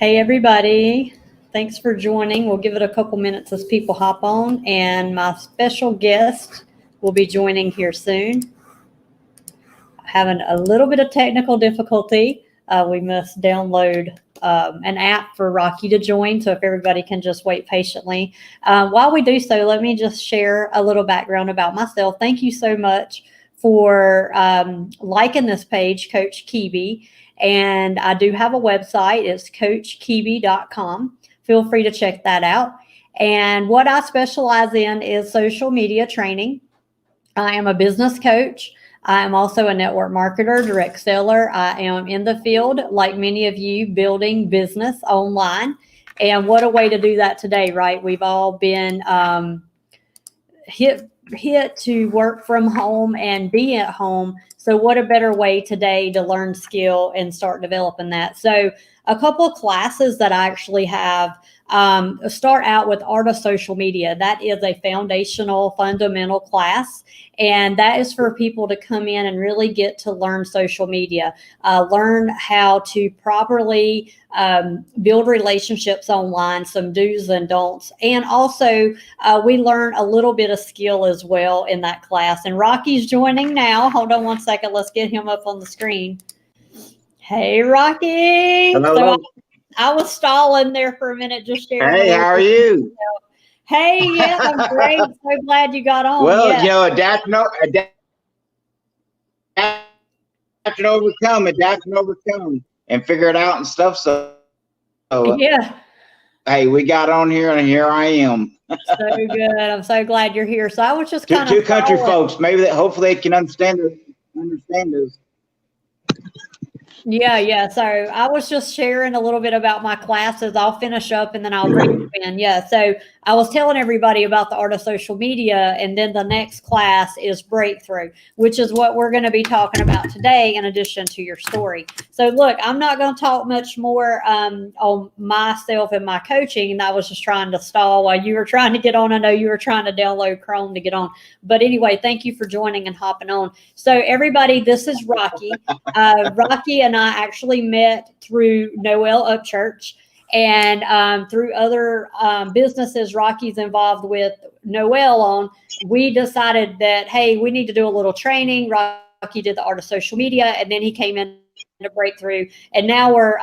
Hey, everybody. Thanks for joining. We'll give it a couple minutes as people hop on, and my special guest will be joining here soon. Having a little bit of technical difficulty. We must download an app for Rocky to join. So if everybody can just wait patiently. While we do so, let me just share a little background about myself. Thank you so much for liking this page, Coach Kiebe. And I do have a website. It's coachkiebe.com. Feel free to check that out. And what I specialize in is social media training. I am a business coach. I am also a network marketer, direct seller. I am in the field, like many of you, building business online. And what a way to do that today, right? We've all been hit to work from home and be at home. So what a better way today to learn skill and start developing that. So a couple of classes that I actually have start out with Art of Social Media. That is a foundational, fundamental class. And that is for people to come in and really get to learn social media, learn how to properly build relationships online, some do's and don'ts. And also we learn a little bit of skill as well in that class. And Rocky's joining now. Hold on one second. Let's get him up on the screen. Hey, Rocky. Hello. So I was stalling there for a minute, just sharing. Hey, how are you? Hey, yeah, I'm great. So glad you got on. Well, yeah. you know, adapt and overcome, and figure it out and stuff. So Yeah. Hey, we got on here, and here I am. So good. I'm so glad you're here. So I was just kind Two of country folks. Maybe hopefully they can understand us. Yeah. So I was just sharing a little bit about my classes. I'll finish up and then I'll bring you in. Yeah. So I was telling everybody about the Art of Social Media, and then the next class is Breakthrough, which is what we're going to be talking about today in addition to your story. So look, I'm not going to talk much more on myself and my coaching. And I was just trying to stall while you were trying to get on. I know you were trying to download Chrome to get on. But anyway, thank you for joining and hopping on. So everybody, this is Rocky. Rocky and I actually met through Noel Upchurch. And through other businesses Rocky's involved with Noel on, we decided that, hey, we need to do a little training. Rocky did the Art of Social Media, and then he came in to Breakthrough. And now we're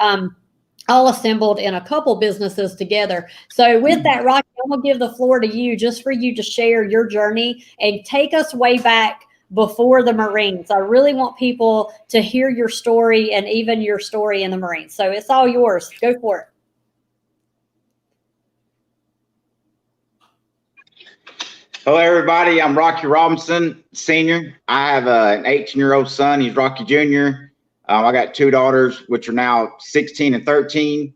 all assembled in a couple businesses together. So with that, Rocky, I'm going to give the floor to you just for you to share your journey and take us way back before the Marines. I really want people to hear your story and even your story in the Marines. So it's all yours. Go for it. Hello, everybody. I'm Rocky Robinson, Sr. I have an 18-year-old son. He's Rocky Jr. I got two daughters, which are now 16 and 13.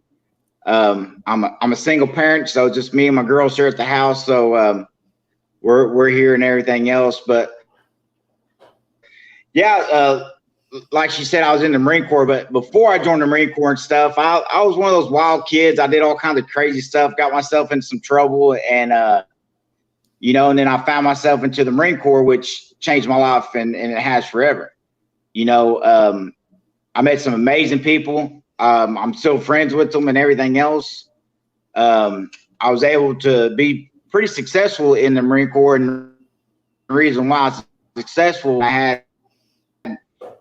I'm a single parent, so just me and my girls here at the house. So we're here and everything else. But yeah, like she said, I was in the Marine Corps. But before I joined the Marine Corps and stuff, I was one of those wild kids. I did all kinds of crazy stuff, got myself in some trouble, and you know, and then I found myself into the Marine Corps, which changed my life, and it has forever. You know, I met some amazing people. I'm still friends with them and everything else. I was able to be pretty successful in the Marine Corps, and the reason why I was successful, I had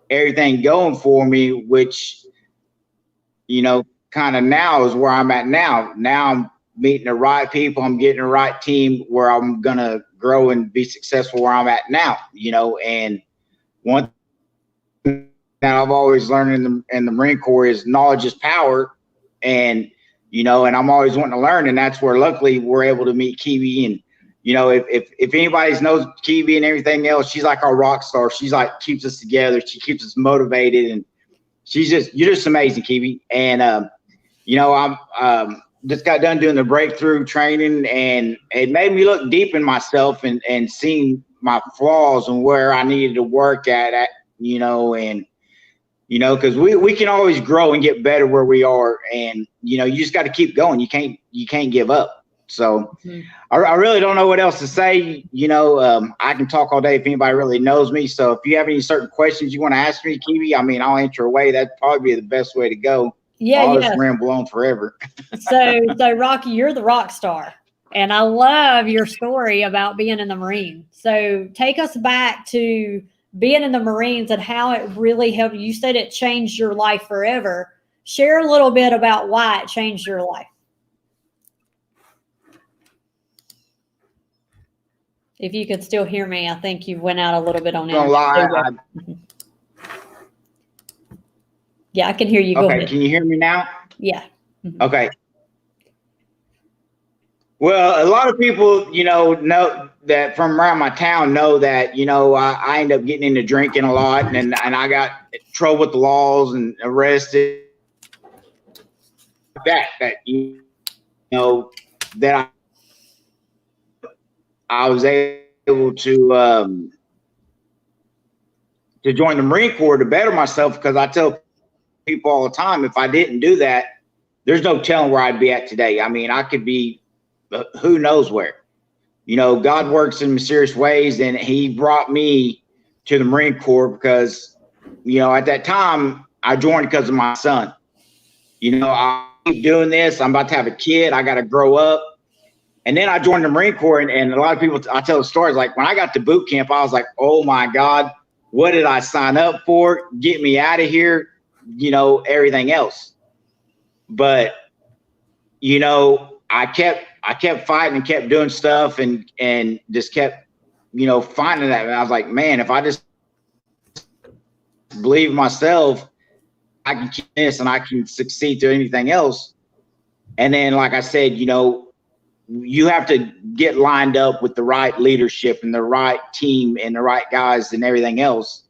everything going for me, which, you know, kind of now is where I'm at now. Now I'm meeting the right people. I'm getting the right team where I'm going to grow and be successful where I'm at now, you know. And one thing that I've always learned in the Marine Corps is knowledge is power. And, you know, and I'm always wanting to learn. And that's where luckily we're able to meet Kiebe. And, you know, if anybody knows Kiebe and everything else, she's like our rock star. She's like, keeps us together. She keeps us motivated. And you're just amazing, Kiebe. And, you know, I'm, just got done doing the Breakthrough training, and it made me look deep in myself and seeing my flaws and where I needed to work at, you know, and, you know, because we can always grow and get better where we are. And, you know, you just got to keep going. You can't give up. So I really don't know what else to say. You know, I can talk all day if anybody really knows me. So if you have any certain questions you want to ask me, Kiebe, I mean, I'll answer away. That'd probably be the best way to go. Yeah, I'll yeah. just ramble on forever. So Rocky, you're the rock star. And I love your story about being in the Marines. So take us back to being in the Marines and how it really helped. You said it changed your life forever. Share a little bit about why it changed your life. If you could still hear me, I think you went out a little bit on Don't it. lie. Yeah, I can hear you. Go Okay, ahead. can you hear me now? Yeah. Okay. Well, a lot of people, know that from around my town know that, I end up getting into drinking a lot and I got in trouble with the laws and arrested. That I was able to join the Marine Corps to better myself, because I tell people all the time, if I didn't do that, there's no telling where I'd be at today. I mean, I could be who knows where. God works in mysterious ways, and he brought me to the Marine Corps because, at that time I joined because of my son. I keep doing this. I'm about to have a kid. I got to grow up. And then I joined the Marine Corps, and a lot of people, I tell the stories, like when I got to boot camp, I was like, oh my God, what did I sign up for? Get me out of here, everything else. But, I kept fighting and kept doing stuff and just kept, finding that. And I was like, man, if I just believe in myself, I can keep this and I can succeed to anything else. And then, like I said, you have to get lined up with the right leadership and the right team and the right guys and everything else.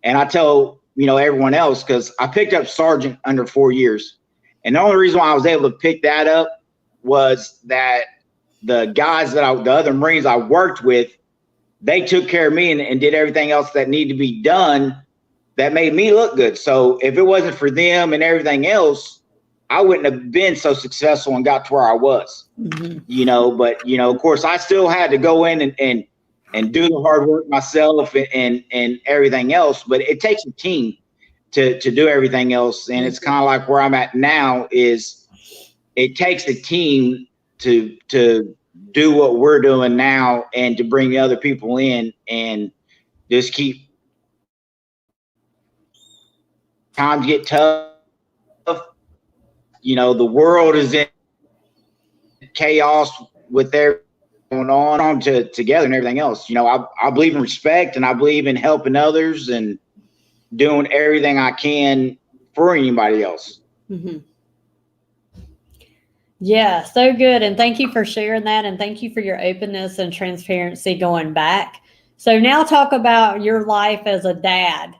And I tell, everyone else, because I picked up sergeant under 4 years. And the only reason why I was able to pick that up was that the guys the other Marines I worked with, they took care of me and did everything else that needed to be done that made me look good. So if it wasn't for them and everything else, I wouldn't have been so successful and got to where I was. But of course I still had to go in and do the hard work myself and everything else. But it takes a team to do everything else. And it's kind of like where I'm at now is it takes a team to do what we're doing now and to bring the other people in and just keep. Times get tough. The world is in chaos with their going on together and everything else. I believe in respect, and I believe in helping others and doing everything I can for anybody else. Mm-hmm. Yeah, so good. And thank you for sharing that. And thank you for your openness and transparency going back. So now talk about your life as a dad.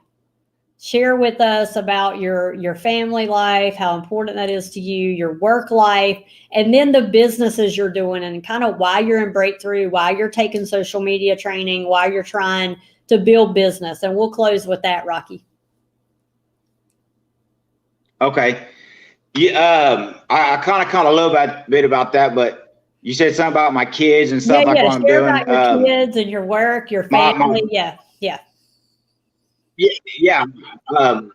Share with us about your family life, how important that is to you, your work life, and then the businesses you're doing and kind of why you're in Breakthrough, why you're taking social media training, why you're trying to build business. And we'll close with that, Rocky. Okay. Yeah, I kind of a little bit about that, but you said something about my kids and stuff like what I'm doing. About your kids and your work, your family. Yeah.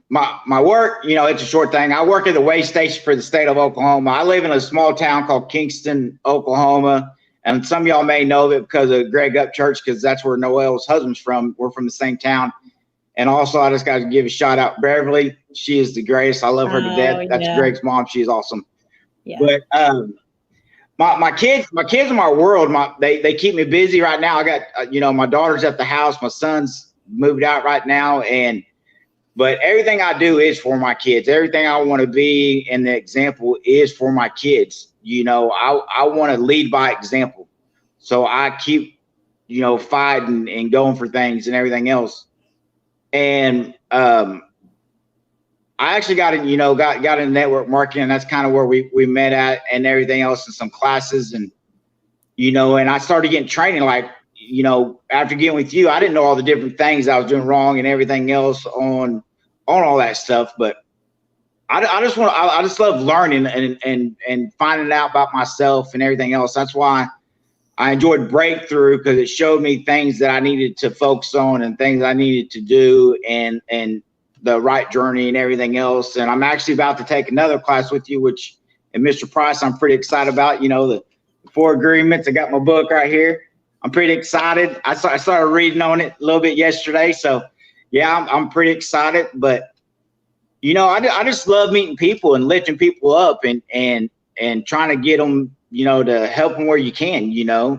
My work, it's a short thing. I work at the weigh station for the state of Oklahoma. I live in a small town called Kingston, Oklahoma. And some of y'all may know it because of Greg Upchurch, because that's where Noel's husband's from. We're from the same town. And also, I just got to give a shout out Beverly. She is the greatest. I love her to death. That's Greg's mom. She's awesome. Yeah. But my kids are my world. They keep me busy right now. I got my daughter's at the house. My son's moved out right now, but everything I do is for my kids. Everything I want to be and the example is for my kids. I want to lead by example. So I keep, fighting and going for things and everything else. And I actually got into network marketing, and that's kind of where we met at and everything else in some classes. And, and I started getting training, like, after getting with you, I didn't know all the different things I was doing wrong and everything else on all that stuff. But I just love learning and finding out about myself and everything else. That's why I enjoyed Breakthrough, because it showed me things that I needed to focus on and things I needed to do and the right journey and everything else. And I'm actually about to take another class with you, which, and Mr. Price, I'm pretty excited about, you know, the 4 agreements. I got my book right here. I'm pretty excited. I started reading on it a little bit yesterday. So yeah, I'm pretty excited, but you know, I just love meeting people and lifting people up and trying to get them, you know, to help them where you can, you know.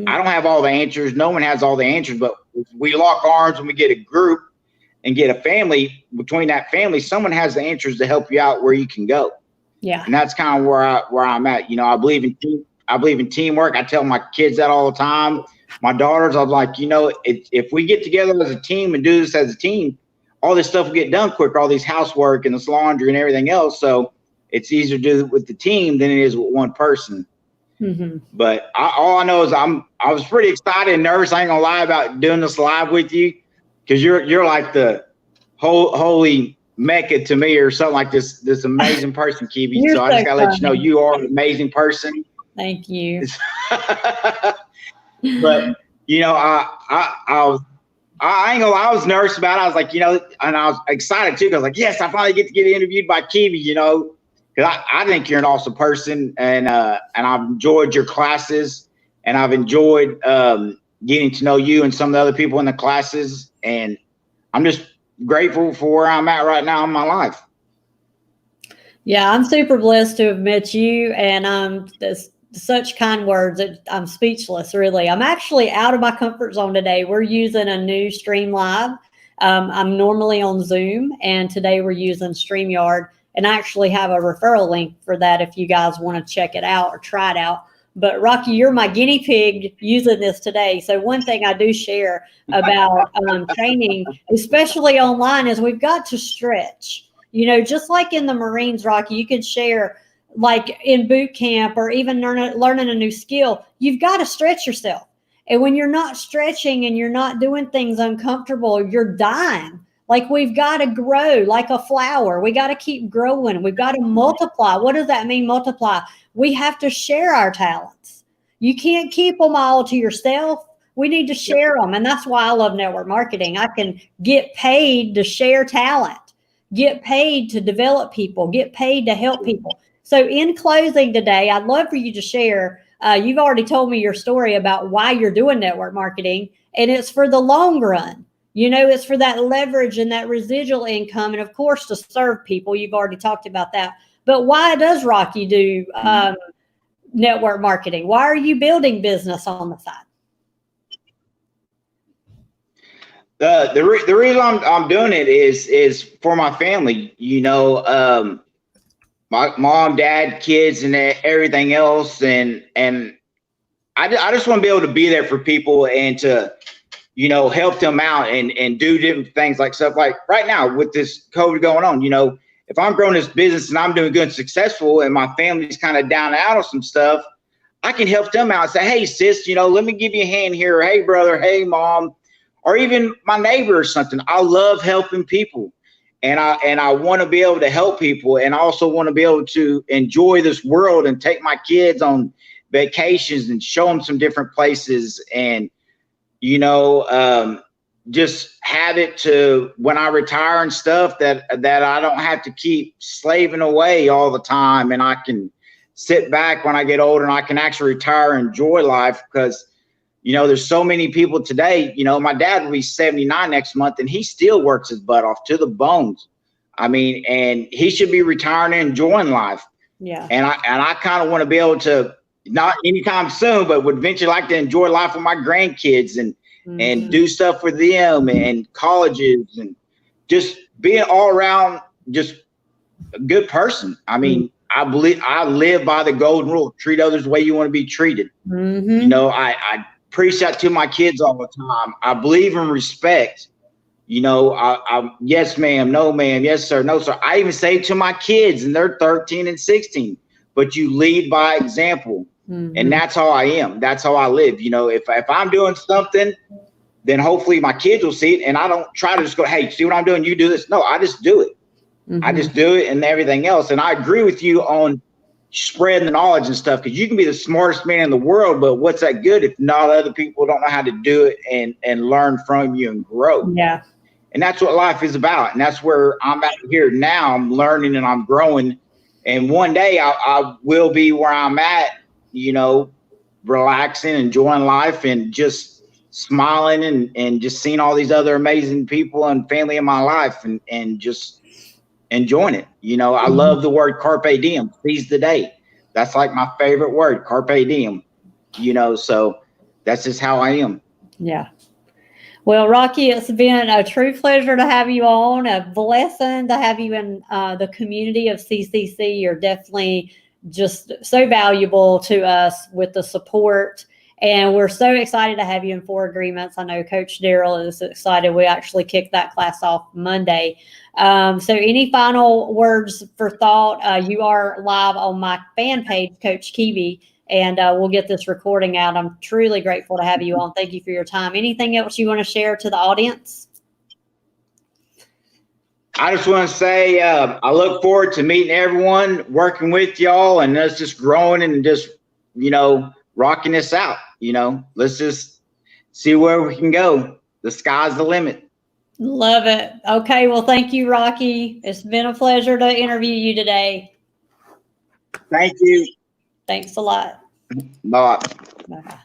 I don't have all the answers. No one has all the answers, but if we lock arms and we get a group and get a family, between that family, someone has the answers to help you out where you can go. Yeah. And that's kind of where I'm at. You know, I believe in teamwork. I tell my kids that all the time. My daughters, I'm like, you know, if we get together as a team and do this as a team, all this stuff will get done quicker, all these housework and this laundry and everything else. So it's easier to do it with the team than it is with one person. But all I know is I was pretty excited and nervous. I ain't gonna lie about doing this live with you, because you're like the holy Mecca to me, or something like this amazing person, Kiwi. So I just gotta let you know you are an amazing person. Thank you. But you know, I ain't gonna lie, I was nervous about it. I was like, you know, and I was excited too, because I was like, yes, I finally get to get interviewed by Kiwi, you know, because I think you're an awesome person, and I've enjoyed your classes, and I've enjoyed getting to know you and some of the other people in the classes, and I'm just grateful for where I'm at right now in my life. Yeah, I'm super blessed to have met you, and such kind words that I'm speechless, really. I'm actually out of my comfort zone today. We're using a new Stream Live. I'm normally on Zoom, and today we're using StreamYard, and I actually have a referral link for that if you guys want to check it out or try it out. But Rocky, you're my guinea pig using this today. So one thing I do share about training, especially online, is we've got to stretch. You know, just like in the Marines, Rocky, you could share, like in boot camp or even learning a new skill, you've got to stretch yourself. And when you're not stretching and you're not doing things uncomfortable, you're dying. Like, we've got to grow like a flower. We got to keep growing. We've got to multiply. What does that mean, multiply? We have to share our talents. You can't keep them all to yourself. We need to share them. And that's why I love network marketing. I can get paid to share talent, get paid to develop people, get paid to help people. So in closing today, I'd love for you to share, you've already told me your story about why you're doing network marketing, and it's for the long run. You know, it's for that leverage and that residual income, and of course to serve people. You've already talked about that. But why does Rocky do network marketing? Why are you building business on the side? The reason I'm doing it is for my family. You know, my mom, dad, kids, and everything else, and I just want to be able to be there for people and to, you know, help them out and do different things, like stuff like right now with this COVID going on. You know, if I'm growing this business and I'm doing good and successful, and my family's kind of down and out of some stuff, I can help them out and say, hey sis, you know, let me give you a hand here. Or, hey brother, hey mom, or even my neighbor or something. I love helping people. And I want to be able to help people, and I also want to be able to enjoy this world and take my kids on vacations and show them some different places, and, you know, just have it to when I retire and stuff that I don't have to keep slaving away all the time, and I can sit back when I get older and I can actually retire and enjoy life. Because, you know, there's so many people today. You know, my dad will be 79 next month, and he still works his butt off to the bones. I mean, and he should be retiring and enjoying life. Yeah. And I kind of want to be able to, not anytime soon, but would eventually like to enjoy life with my grandkids and do stuff for them, and colleges, and just being all around just a good person. I mean, I live by the golden rule: treat others the way you want to be treated. You know, I preach that to my kids all the time. I believe in respect. You know, I yes ma'am, no ma'am, yes sir, no sir. I even say to my kids, and they're 13 and 16, but you lead by example. And that's how I am. That's how I live. You know, if I'm doing something, then hopefully my kids will see it. And I don't try to just go, hey, see what I'm doing? You do this. No, I just do it. I just do it and everything else. And I agree with you on spreading the knowledge and stuff, because you can be the smartest man in the world, but what's that good if not other people don't know how to do it and learn from you and grow? Yeah. And that's what life is about. And that's where I'm at here now. I'm learning and I'm growing. And one day I will be where I'm at, you know, relaxing, enjoying life, and just smiling and just seeing all these other amazing people and family in my life, and just enjoying it. You know, I love the word carpe diem, seize the day. That's like my favorite word, carpe diem, you know, so that's just how I am. Yeah. Well, Rocky, it's been a true pleasure to have you on, a blessing to have you in the community of CCC. You're definitely just so valuable to us with the support. And we're so excited to have you in 4 Agreements. I know Coach Daryl is excited. We actually kicked that class off Monday. So any final words for thought? You are live on my fan page, Coach Keavy. And we'll get this recording out. I'm truly grateful to have you on. Thank you for your time. Anything else you want to share to the audience? I just want to say I look forward to meeting everyone, working with y'all, and us just growing and just, you know, rocking this out. You know, let's just see where we can go. The sky's the limit. Love it. Okay. Well, thank you, Rocky. It's been a pleasure to interview you today. Thank you. Thanks a lot. Bye. Bye.